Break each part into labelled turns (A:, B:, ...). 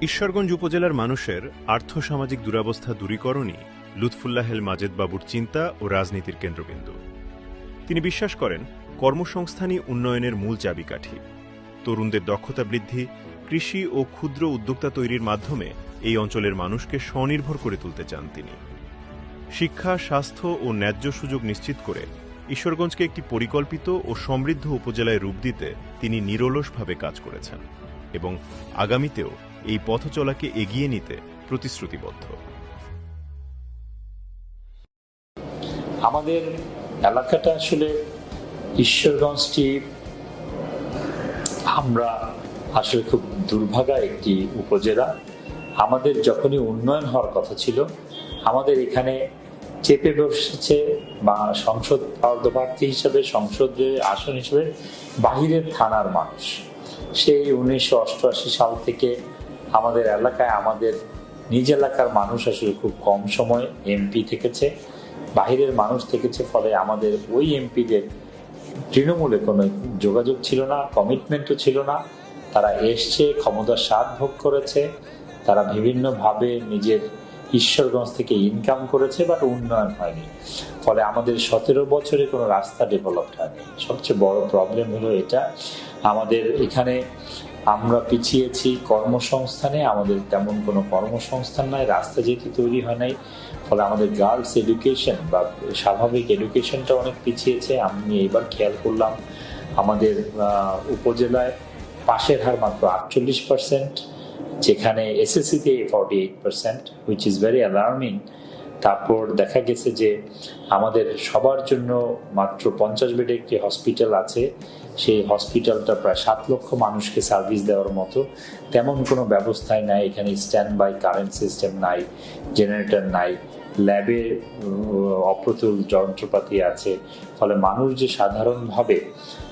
A: ঈশ্বরগঞ্জ উপজেলার মানুষের আর্থসামাজিক দুরবস্থা দূরীকরণই লুৎফুল্লাহেল মাজেদ বাবুর চিন্তা ও রাজনীতির কেন্দ্রবিন্দু। তিনি বিশ্বাস করেন কর্মসংস্থানই উন্নয়নের মূল চাবিকাঠি। তরুণদের দক্ষতা বৃদ্ধি, কৃষি ও ক্ষুদ্র উদ্যোক্তা তৈরির মাধ্যমে এই অঞ্চলের মানুষকে স্বনির্ভর করে তুলতে চান তিনি। শিক্ষা, স্বাস্থ্য ও ন্যায্য সুযোগ নিশ্চিত করে ঈশ্বরগঞ্জকে একটি পরিকল্পিত ও সমৃদ্ধ উপজেলায় রূপ দিতে তিনি নিরলসভাবে কাজ করেছেন এবং আগামীতেও এই পথচলাকে এগিয়ে নিতে প্রতিশ্রুতিবদ্ধ।
B: আমাদের এলাকাটা আসলে ঈশ্বরগঞ্জটি আমরা আসলে খুব দুর্ভাগা একটি উপজেলা। আমাদের যখনই উন্নয়ন হওয়ার কথা ছিল, আমাদের এখানে চেপে বসেছে বা সংসদ পদপ্রার্থী হিসাবে, সংসদে আসন হিসেবে বাহিরের থানার মানুষ। সেই 1988 সাল থেকে আমাদের এলাকায় আমাদের নিজ এলাকার মানুষ আসলে খুব কম সময় এমপি থেকেছে, বাহিরের মানুষ থেকেছে। ফলে আমাদের ওই এমপিদের তৃণমূলে কোনো যোগাযোগ ছিল না, কমিটমেন্টও ছিল না। তারা এসছে, ক্ষমতার স্বাদ ভোগ করেছে, তারা বিভিন্নভাবে নিজের ঈশ্বরগঞ্জ থেকে ইনকাম করেছে, বাট উন্নয়ন হয়নি। ফলে আমাদের 17 বছরে কোনো রাস্তা ডেভেলপড হয়নি। সবচেয়ে বড় প্রবলেম হলো এটা। আমাদের এখানে আমরা পিছিয়েছি কর্মসংস্থানে, আমাদের তেমন কোনো কর্মসংস্থান নাই, রাস্তা যেহেতু তৈরি হয় নাই। ফলে আমাদের গার্লস এডুকেশন বা স্বাভাবিক এডুকেশনটা অনেক পিছিয়েছে। আমি এবার খেয়াল করলাম আমাদের উপজেলায় পাশের হার মাত্র 48%, যেখানে এসএসসিতে 48%, হুইচ ইজ ভেরি অ্যালার্মিং। তারপর দেখা গেছে যে আমাদের সবার জন্য মাত্র 50 বেডের একটি হসপিটাল আছে। সেই হসপিটালটা প্রায় 7 লক্ষ মানুষকে সার্ভিস দেওয়ার মতো তেমন কোনো ব্যবস্থাই নাই। এখানে স্ট্যান্ড বাই কারেন্ট সিস্টেম নাই, জেনারেটর নাই, ল্যাবে অপ্রতুল যন্ত্রপাতি আছে। ফলে মানুষ যে সাধারণভাবে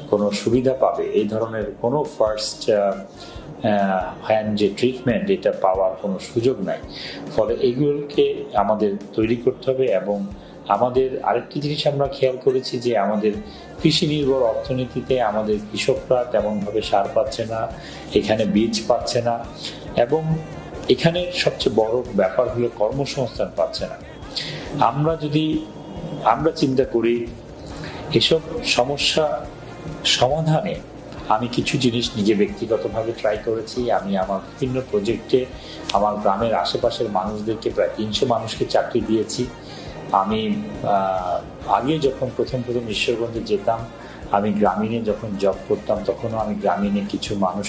B: কোনো সুবিধা পাবে, এই ধরনের কোনো ফার্স্ট হ্যান্ড যে ট্রিটমেন্ট, এটা পাওয়ার কোনো সুযোগ নাই। ফলে এগুলোকে আমাদের তৈরি করতে হবে। এবং আমাদের আরেকটি জিনিস আমরা খেয়াল করেছি যে আমাদের কৃষি নির্ভর অর্থনীতিতে আমাদের কৃষকরা তেমনভাবে সার পাচ্ছে না, এখানে বীজ পাচ্ছে না, এবং এখানে সবচেয়ে বড় ব্যাপার হলো কর্মসংস্থান পাচ্ছে না। আমরা চিন্তা করি এসব সমস্যা সমাধানে আমি কিছু জিনিস নিজে ব্যক্তিগতভাবে ট্রাই করেছি। আমি আমার বিভিন্ন প্রজেক্টে আমার গ্রামের আশেপাশের মানুষদেরকে প্রায় 300 মানুষকে চাকরি দিয়েছি। আমি আগে যখন প্রথম ঈশ্বরগঞ্জে যেতাম, আমি গ্রামীণে যখন জব করতাম, তখনও আমি গ্রামীণে কিছু মানুষ